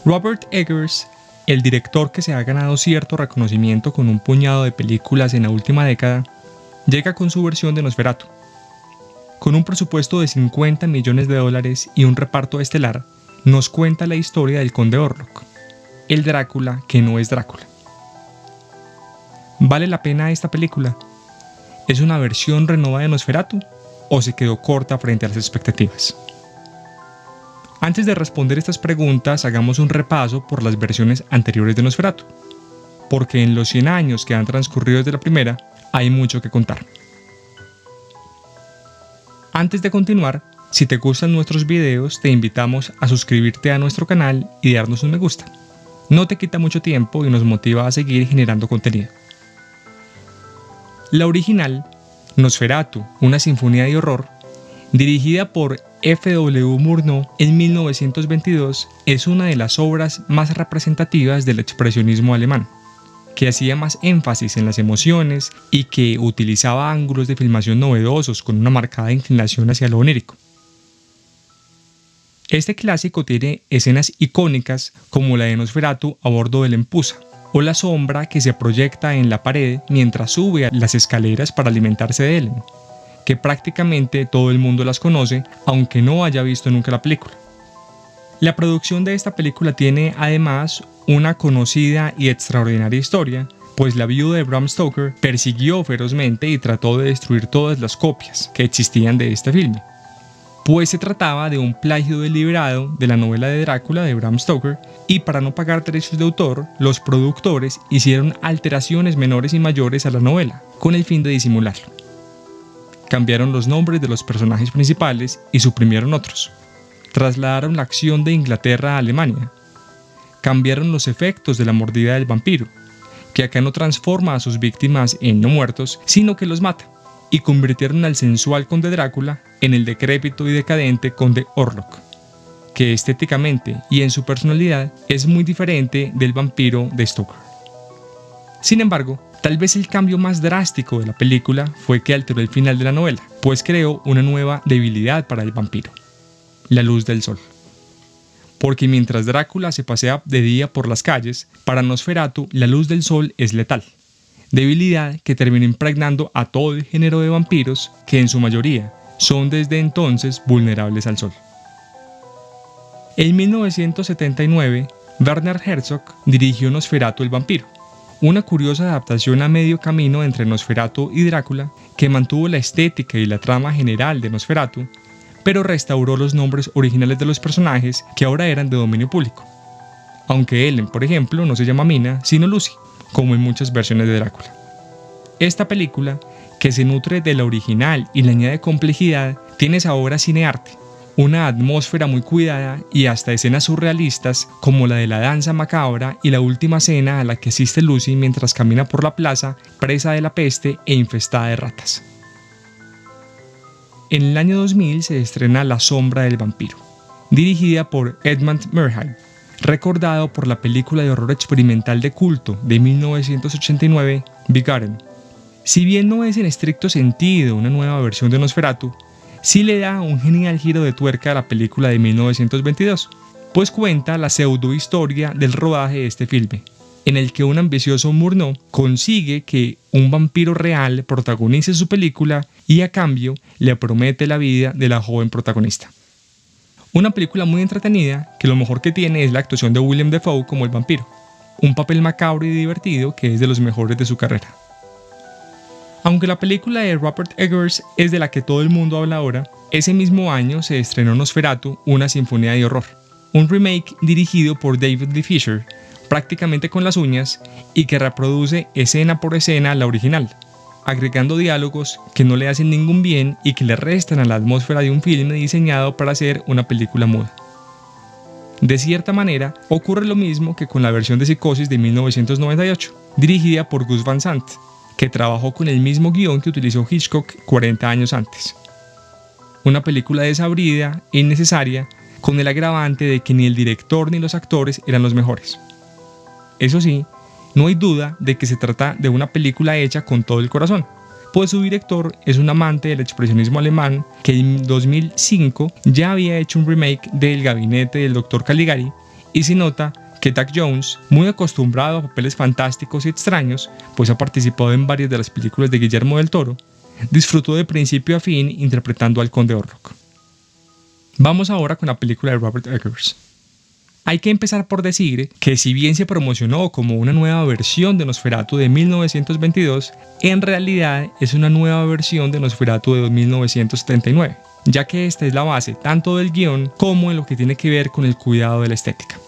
Robert Eggers, el director que se ha ganado cierto reconocimiento con un puñado de películas en la última década, llega con su versión de Nosferatu. Con un presupuesto de $50 millones y un reparto estelar, nos cuenta la historia del Conde Orlok, el Drácula que no es Drácula. ¿Vale la pena esta película? ¿Es una versión renovada de Nosferatu o se quedó corta frente a las expectativas? Antes de responder estas preguntas, hagamos un repaso por las versiones anteriores de Nosferatu, porque en los 100 años que han transcurrido desde la primera, hay mucho que contar. Antes de continuar, si te gustan nuestros videos, te invitamos a suscribirte a nuestro canal y darnos un me gusta. No te quita mucho tiempo y nos motiva a seguir generando contenido. La original, Nosferatu, una sinfonía de horror, dirigida por F.W. Murnau en 1922, es una de las obras más representativas del expresionismo alemán, que hacía más énfasis en las emociones y que utilizaba ángulos de filmación novedosos con una marcada inclinación hacia lo onírico. Este clásico tiene escenas icónicas como la de Nosferatu a bordo del Empusa, o la sombra que se proyecta en la pared mientras sube a las escaleras para alimentarse de Ellen, que prácticamente todo el mundo las conoce, aunque no haya visto nunca la película. La producción de esta película tiene además una conocida y extraordinaria historia, pues la viuda de Bram Stoker persiguió ferozmente y trató de destruir todas las copias que existían de este filme, pues se trataba de un plagio deliberado de la novela de Drácula de Bram Stoker, y para no pagar derechos de autor, los productores hicieron alteraciones menores y mayores a la novela, con el fin de disimularlo. Cambiaron los nombres de los personajes principales y suprimieron otros. Trasladaron la acción de Inglaterra a Alemania. Cambiaron los efectos de la mordida del vampiro, que acá no transforma a sus víctimas en no muertos, sino que los mata, y convirtieron al sensual conde Drácula en el decrépito y decadente conde Orlok, que estéticamente y en su personalidad es muy diferente del vampiro de Stoker. Sin embargo, tal vez el cambio más drástico de la película fue que alteró el final de la novela, pues creó una nueva debilidad para el vampiro: la luz del sol. Porque mientras Drácula se pasea de día por las calles, para Nosferatu la luz del sol es letal, debilidad que terminó impregnando a todo el género de vampiros, que en su mayoría son desde entonces vulnerables al sol. En 1979, Werner Herzog dirigió Nosferatu el vampiro, una curiosa adaptación a medio camino entre Nosferatu y Drácula, que mantuvo la estética y la trama general de Nosferatu, pero restauró los nombres originales de los personajes que ahora eran de dominio público. Aunque Ellen, por ejemplo, no se llama Mina, sino Lucy, como en muchas versiones de Drácula. Esta película, que se nutre de la original y le añade complejidad, tiene sabor a cinearte, una atmósfera muy cuidada y hasta escenas surrealistas como la de la danza macabra y la última cena a la que asiste Lucy mientras camina por la plaza presa de la peste e infestada de ratas. En el año 2000 se estrena La sombra del vampiro, dirigida por Edmund Murray, recordado por la película de horror experimental de culto de 1989, Begotten. Si bien no es en estricto sentido una nueva versión de Nosferatu, sí le da un genial giro de tuerca a la película de 1922, pues cuenta la pseudo-historia del rodaje de este filme, en el que un ambicioso Murnau consigue que un vampiro real protagonice su película y a cambio le promete la vida de la joven protagonista. Una película muy entretenida que lo mejor que tiene es la actuación de Willem Dafoe como el vampiro, un papel macabro y divertido que es de los mejores de su carrera. Aunque la película de Robert Eggers es de la que todo el mundo habla ahora, ese mismo año se estrenó Nosferatu, una sinfonía de horror, un remake dirigido por David Lee Fisher, prácticamente con las uñas, y que reproduce escena por escena la original, agregando diálogos que no le hacen ningún bien y que le restan a la atmósfera de un filme diseñado para hacer una película muda. De cierta manera, ocurre lo mismo que con la versión de Psicosis de 1998, dirigida por Gus Van Sant, que trabajó con el mismo guión que utilizó Hitchcock 40 años antes. Una película desabrida e innecesaria, con el agravante de que ni el director ni los actores eran los mejores. Eso sí, no hay duda de que se trata de una película hecha con todo el corazón, pues su director es un amante del expresionismo alemán que en 2005 ya había hecho un remake de El gabinete del Dr. Caligari y se nota que Doug Jones, muy acostumbrado a papeles fantásticos y extraños, pues ha participado en varias de las películas de Guillermo del Toro, disfrutó de principio a fin interpretando al Conde Orlok. Vamos ahora con la película de Robert Eggers. Hay que empezar por decir que si bien se promocionó como una nueva versión de Nosferatu de 1922, en realidad es una nueva versión de Nosferatu de 1979, ya que esta es la base tanto del guión como en lo que tiene que ver con el cuidado de la estética.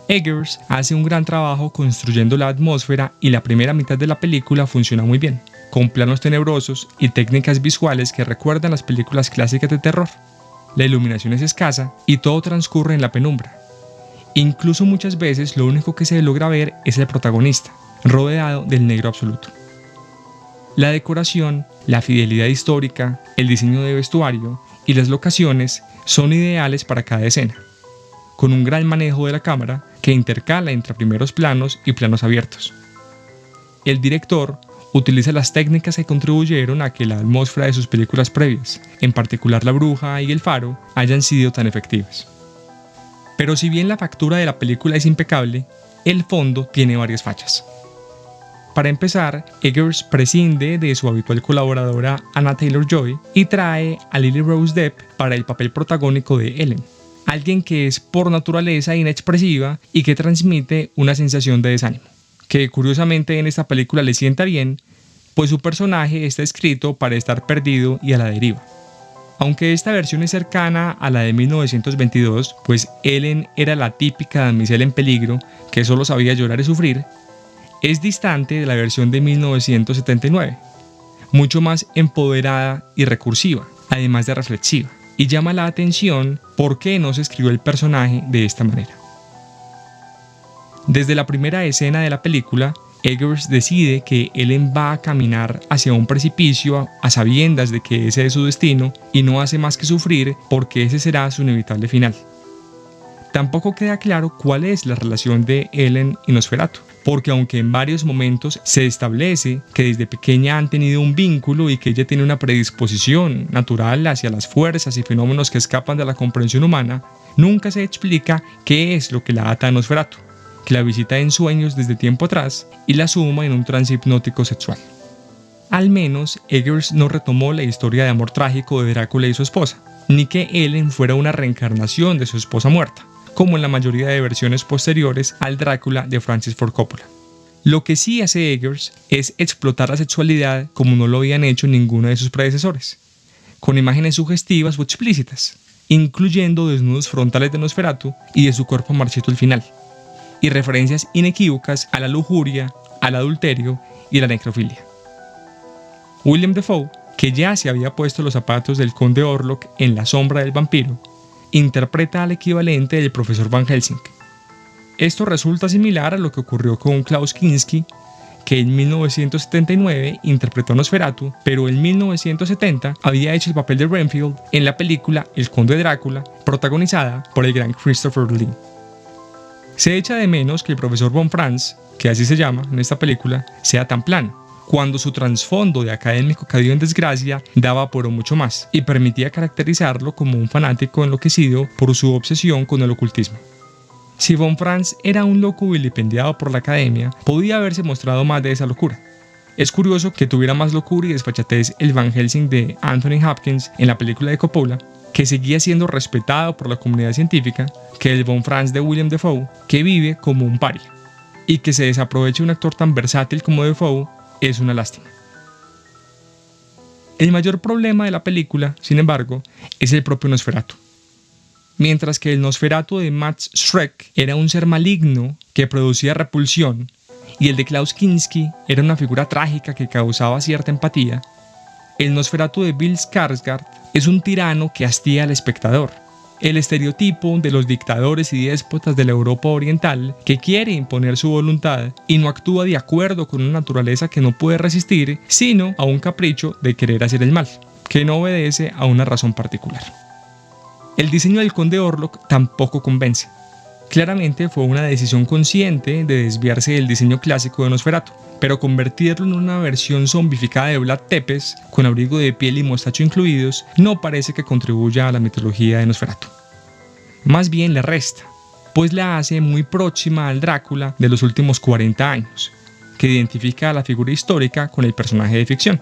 Eggers hace un gran trabajo construyendo la atmósfera y la primera mitad de la película funciona muy bien, con planos tenebrosos y técnicas visuales que recuerdan las películas clásicas de terror. La iluminación es escasa y todo transcurre en la penumbra. Incluso muchas veces lo único que se logra ver es el protagonista, rodeado del negro absoluto. La decoración, la fidelidad histórica, el diseño de vestuario y las locaciones son ideales para cada escena, con un gran manejo de la cámara que intercala entre primeros planos y planos abiertos. El director utiliza las técnicas que contribuyeron a que la atmósfera de sus películas previas, en particular La Bruja y El Faro, hayan sido tan efectivas. Pero si bien la factura de la película es impecable, el fondo tiene varias fallas. Para empezar, Eggers prescinde de su habitual colaboradora Anya Taylor-Joy y trae a Lily Rose Depp para el papel protagónico de Ellen, alguien que es por naturaleza inexpresiva y que transmite una sensación de desánimo, que curiosamente en esta película le sienta bien, pues su personaje está escrito para estar perdido y a la deriva. Aunque esta versión es cercana a la de 1922, pues Ellen era la típica damisela en peligro que solo sabía llorar y sufrir, es distante de la versión de 1979, mucho más empoderada y recursiva, además de reflexiva, y llama la atención por qué no se escribió el personaje de esta manera. Desde la primera escena de la película, Eggers decide que Ellen va a caminar hacia un precipicio a sabiendas de que ese es su destino y no hace más que sufrir porque ese será su inevitable final. Tampoco queda claro cuál es la relación de Ellen y Nosferatu, porque aunque en varios momentos se establece que desde pequeña han tenido un vínculo y que ella tiene una predisposición natural hacia las fuerzas y fenómenos que escapan de la comprensión humana, nunca se explica qué es lo que la ata a Nosferatu, que la visita en sueños desde tiempo atrás y la suma en un trance hipnótico sexual. Al menos Eggers no retomó la historia de amor trágico de Drácula y su esposa, ni que Ellen fuera una reencarnación de su esposa muerta, como en la mayoría de versiones posteriores al Drácula de Francis Ford Coppola. Lo que sí hace Eggers es explotar la sexualidad como no lo habían hecho ninguno de sus predecesores, con imágenes sugestivas o explícitas, incluyendo desnudos frontales de Nosferatu y de su cuerpo marchito al final, y referencias inequívocas a la lujuria, al adulterio y a la necrofilia. William Dafoe, que ya se había puesto los zapatos del Conde Orlok en La sombra del vampiro, interpreta al equivalente del profesor Van Helsing. Esto resulta similar a lo que ocurrió con Klaus Kinski, que en 1979 interpretó a Nosferatu, pero en 1970 había hecho el papel de Renfield en la película El Conde Drácula, protagonizada por el gran Christopher Lee. Se echa de menos que el profesor Von Franz, que así se llama en esta película, sea tan plano, cuando su trasfondo de académico caído en desgracia daba por mucho más y permitía caracterizarlo como un fanático enloquecido por su obsesión con el ocultismo. Si Von Franz era un loco vilipendiado por la academia, podía haberse mostrado más de esa locura. Es curioso que tuviera más locura y desfachatez el Van Helsing de Anthony Hopkins en la película de Coppola, que seguía siendo respetado por la comunidad científica, que el Von Franz de William Dafoe, que vive como un paria. Y que se desaproveche un actor tan versátil como Dafoe es una lástima. El mayor problema de la película, sin embargo, es el propio Nosferatu. Mientras que el Nosferatu de Max Schreck era un ser maligno que producía repulsión, y el de Klaus Kinski era una figura trágica que causaba cierta empatía, el Nosferatu de Bill Skarsgård es un tirano que hastía al espectador, el estereotipo de los dictadores y déspotas de la Europa oriental que quiere imponer su voluntad y no actúa de acuerdo con una naturaleza que no puede resistir, sino a un capricho de querer hacer el mal, que no obedece a una razón particular. El diseño del Conde Orlok tampoco convence. Claramente fue una decisión consciente de desviarse del diseño clásico de Nosferatu, pero convertirlo en una versión zombificada de Vlad Tepes, con abrigo de piel y mostacho incluidos, no parece que contribuya a la mitología de Nosferatu. Más bien le resta, pues la hace muy próxima al Drácula de los últimos 40 años, que identifica a la figura histórica con el personaje de ficción,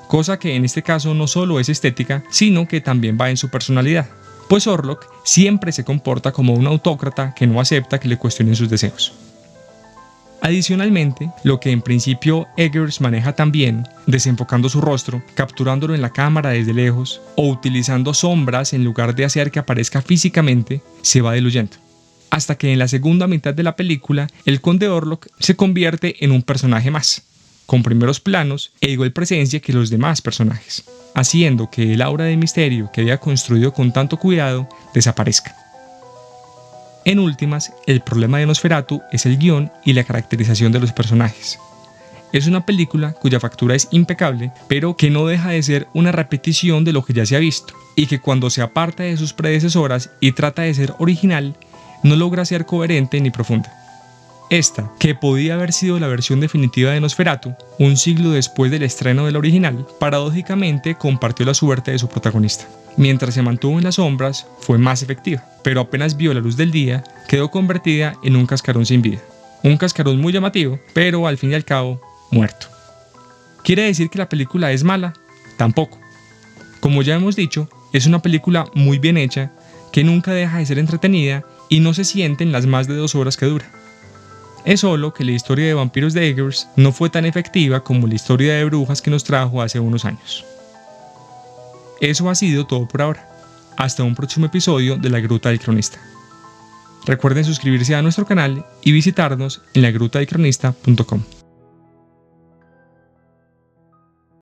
cosa que en este caso no solo es estética, sino que también va en su personalidad, pues Orlok siempre se comporta como un autócrata que no acepta que le cuestionen sus deseos. Adicionalmente, lo que en principio Eggers maneja también, desenfocando su rostro, capturándolo en la cámara desde lejos o utilizando sombras en lugar de hacer que aparezca físicamente, se va diluyendo, hasta que en la segunda mitad de la película el conde Orlok se convierte en un personaje más, con primeros planos e igual presencia que los demás personajes, haciendo que el aura de misterio que había construido con tanto cuidado desaparezca. En últimas, el problema de Nosferatu es el guión y la caracterización de los personajes. Es una película cuya factura es impecable, pero que no deja de ser una repetición de lo que ya se ha visto, y que cuando se aparta de sus predecesoras y trata de ser original, no logra ser coherente ni profunda. Esta, que podía haber sido la versión definitiva de Nosferatu, un siglo después del estreno del original, paradójicamente compartió la suerte de su protagonista. Mientras se mantuvo en las sombras, fue más efectiva, pero apenas vio la luz del día, quedó convertida en un cascarón sin vida. Un cascarón muy llamativo, pero al fin y al cabo, muerto. ¿Quiere decir que la película es mala? Tampoco. Como ya hemos dicho, es una película muy bien hecha, que nunca deja de ser entretenida y no se siente en las más de 2 horas que dura. Es solo que la historia de vampiros de Eggers no fue tan efectiva como la historia de brujas que nos trajo hace unos años. Eso ha sido todo por ahora. Hasta un próximo episodio de La Gruta del Cronista. Recuerden suscribirse a nuestro canal y visitarnos en lagrutadelcronista.com.